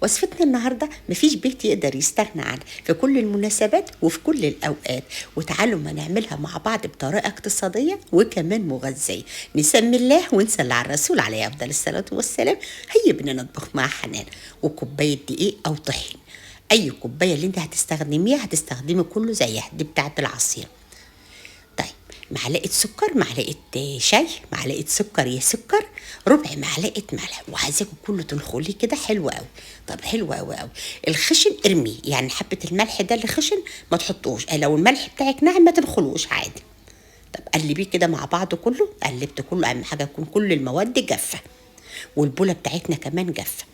وصفتنا النهاردة مفيش بيت يقدر يستغنى عنها في كل المناسبات وفي كل الأوقات، وتعالوا ما نعملها مع بعض بطريقة اقتصادية وكمان مغذية. نسمي الله ونصلي على الرسول عليه أفضل الصلاة والسلام. هيا بنا نطبخ مع حنان. وكوباية دقيق أو طحين، أي كوباية اللي انت هتستخدميها هتستخدمي كله زيها، دي بتاعة العصير. طيب، معلقة سكر، معلقة شاي، معلقة سكر يا سكر، ربع معلقة ملح، وعايزاكم كله تنخليه كده حلو قوي. طب حلو قوي قوي. الخشن ارميه، يعني حبة الملح ده اللي خشن ما تحطوش، لو الملح بتاعك ناعم ما تنخلوش عادي. طب قلبيه كده مع بعض كله، قلبت كله، اهم حاجة يكون كل المواد جافة والبولة بتاعتنا كمان جافة.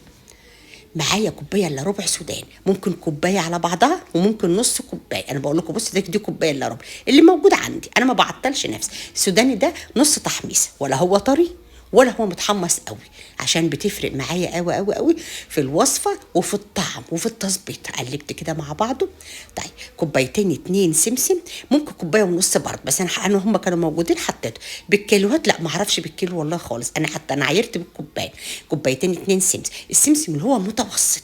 معايا كوبايه الا ربع سوداني، ممكن كوبايه على بعضها وممكن نص كوبايه. انا بقول لكم بص، دي كوبايه الا ربع اللي موجود عندي، انا ما بعطلش نفسي. السوداني ده نص تحميصه، ولا هو طري ولا هو متحمص قوي، عشان بتفرق معايا قوي قوي قوي في الوصفه وفي الطعم وفي التظبيط. قلبت كده مع بعضه. طيب كوبايتين اتنين سمسم، ممكن كوبايه ونص برضه، بس انا هم كانوا موجودين حطيته. بالكيلوهات لا، ما اعرفش بالكيلو والله خالص، انا حتى انا عايرت بالكوبايه. كوبايتين اتنين سمسم، السمسم اللي هو متوسط.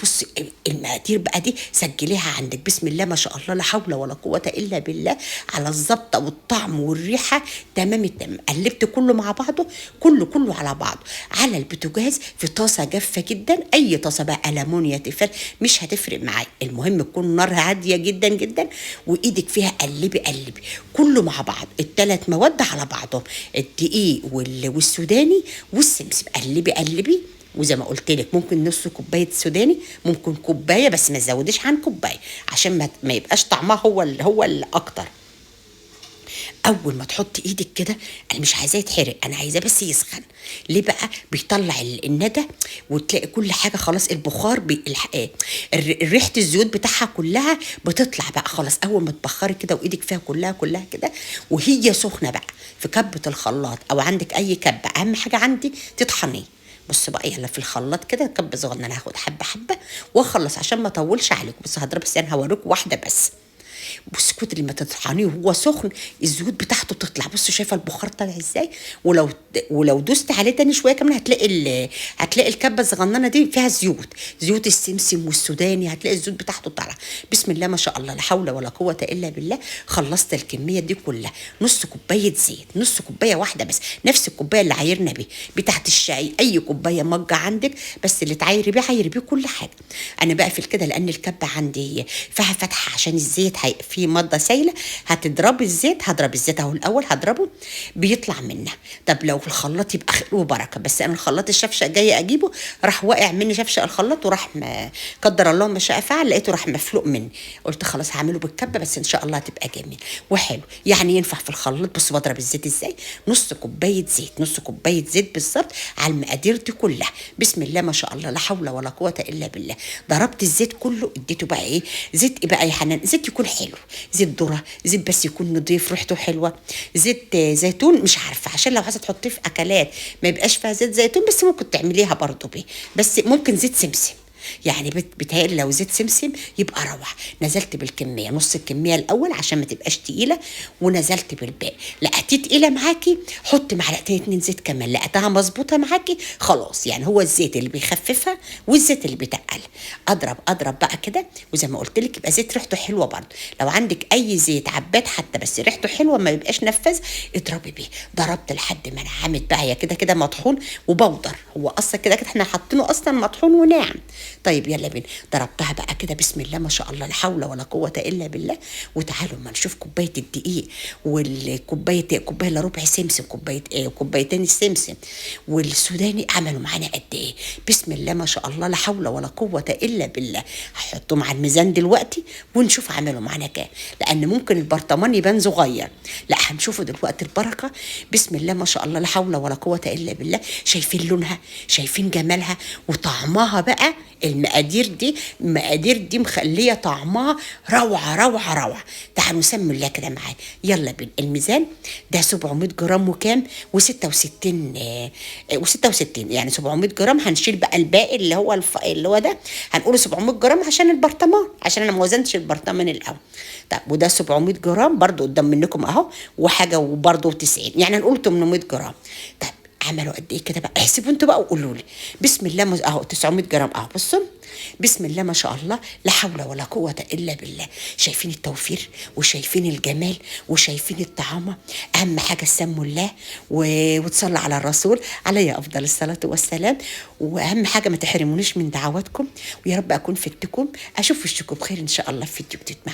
بص، المقادير بقى دي سجليها عندك، بسم الله ما شاء الله لا حول ولا قوه الا بالله، على الظبطه والطعم والريحه تمام التمام. قلبت كله مع بعضه، كله على بعضه على البوتاجاز في طاسه جافه جدا، اي طاسه بقى المونيا تيفال مش هتفرق معايا، المهم تكون نارها هاديه جدا جدا، وايدك فيها قلبي كله مع بعض، الثلاث مواد على بعضهم، الدقيق والسوداني والسمسم. قلبي وزي ما قلت لك ممكن نص كوبايه سوداني، ممكن كوبايه بس ما تزوديش عن كوبايه، عشان ما يبقاش طعمها هو الاكتر. اول ما تحط ايدك كده، انا مش عايزاه يتحرق، انا عايزاه بس يسخن. ليه بقى؟ بيطلع الندى، وتلاقي كل حاجه خلاص البخار ريحه الزيوت بتاعها كلها بتطلع بقى خلاص. اول ما تبخري كده وايدك فيها كلها كده وهي سخنه بقى في كبه الخلاط او عندك اي كبه، اهم حاجه عندي تطحنيه. بص بقى، يلا في الخلاط كده كب صغنن، انا هاخد حبه واخلص عشان ما اطولش عليكم. بس هضرب، بس انا هوريكم واحده بس. بص كتر ما تطحنيه وهو سخن الزيوت بتاعته تطلع. بص شايفه البخار طالع ازاي؟ ولو دوست عليه تاني شويه كمان هتلاقي الكبه الصغننه دي فيها زيوت السمسم والسوداني، هتلاقي الزيوت بتاعته طالعه. بسم الله ما شاء الله لا حول ولا قوه الا بالله. خلصت الكميه دي كلها، نص كوبايه زيت، نص كوبايه واحده بس، نفس الكوبايه اللي عايرنا بيه بتاعت الشاي، اي كوبايه مجه عندك، بس اللي تعايري بيه عايري بيه كل حاجه. انا بقفل كده لان الكبه عندي فيها فتحه عشان الزيت في ماده سايله. هتضربي الزيت، هضرب الزيت اهو الاول هضربه بيطلع منها. طب لو في الخلاط يبقى خير وبركه، بس انا الخلاط الشفشه جايه اجيبه راح واقع مني شفشه الخلاط، وراح قدر الله ما شاء فعل لقيته راح مفلوق مني. قلت خلاص هعمله بالكبه، بس ان شاء الله هتبقى جميل وحلو يعني ينفع في الخلاط. بص بضرب الزيت ازاي، نص كوبايه زيت، نص كوبايه زيت بالظبط على المقادير دي كلها. بسم الله ما شاء الله لا حول ولا قوه الا بالله. ضربت الزيت كله، اديته بقى ايه، زيت ايه بقى يا حنان؟ زيت يكون حلو، زيت ذره، زيت بس يكون نضيف ريحته حلوه، زيت زيتون مش عارفه، عشان لو عايزه تحطيه في اكلات ما يبقاش فيها زيت زيتون، بس ممكن تعمليها برضه بيه، بس ممكن زيت سمسم. يعني بتهيألي لو زيت سمسم يبقى روعه. نزلت بالكميه، نص الكميه الاول عشان ما تبقاش تقيله، ونزلت بالباقي. لقيتيه تقيله معاكي حطي معلقتين اتنين زيت كمان، لقيتها مظبوطه معاكي خلاص، يعني هو الزيت اللي بيخففها والزيت اللي بيتقل. اضرب بقى كده، وزي ما قلت لك يبقى زيت ريحته حلوه برضه. لو عندك اي زيت عباد حتى بس ريحته حلوه ما يبقاش نفاذ اضربي بيه. ضربت لحد ما نعمت بقى، هي كده مطحون وبودر، هو اصلا كده احنا حاطينه اصلا مطحون وناعم. طيب يلا بينا. ضربتها بقى كده بسم الله ما شاء الله لا حول ولا قوه الا بالله. وتعالوا ما نشوف كوبايه الدقيق كوبايه الا ربع سمسم، كوبايتين السمسم والسوداني عملوا معانا قد ايه. بسم الله ما شاء الله لا حول ولا قوه الا بالله. هحطهم على الميزان دلوقتي ونشوف عملوا معانا كام، لان ممكن البرطمان يبان صغير، لا هنشوفه دلوقتي البركه. بسم الله ما شاء الله لا حول ولا قوه الا بالله. شايفين لونها، شايفين جمالها وطعمها بقى. المقادير دي مخليه طعمها روعه. تعالوا نسمي الله كده معايا، يلا بين الميزان ده 700 جرام وكام و66 و66 يعني 700 جرام. هنشيل بقى الباقي اللي هو ده، هنقول 700 جرام عشان البرطمان، عشان انا ما وزنتش البرطمان الاول. طب وده 700 جرام برضو قدام منكم اهو، وحاجه وبرضو 90، يعني هنقول 800 جرام. طب عملوا قد ايه كده بقى؟ احسبوا انتوا بقى وقولوا لي. بسم الله اهو 900 جرام اهو، بصوا بسم الله ما شاء الله، لا حول ولا قوة إلا بالله. شايفين التوفير وشايفين الجمال وشايفين الطعامة. أهم حاجة سموا الله وتصلى على الرسول عليه أفضل الصلاة والسلام. وأهم حاجة ما تحرمونيش من دعواتكم، ويا رب أكون فدتكم. أشوف وشكم بخير إن شاء الله في فيديو جديد مع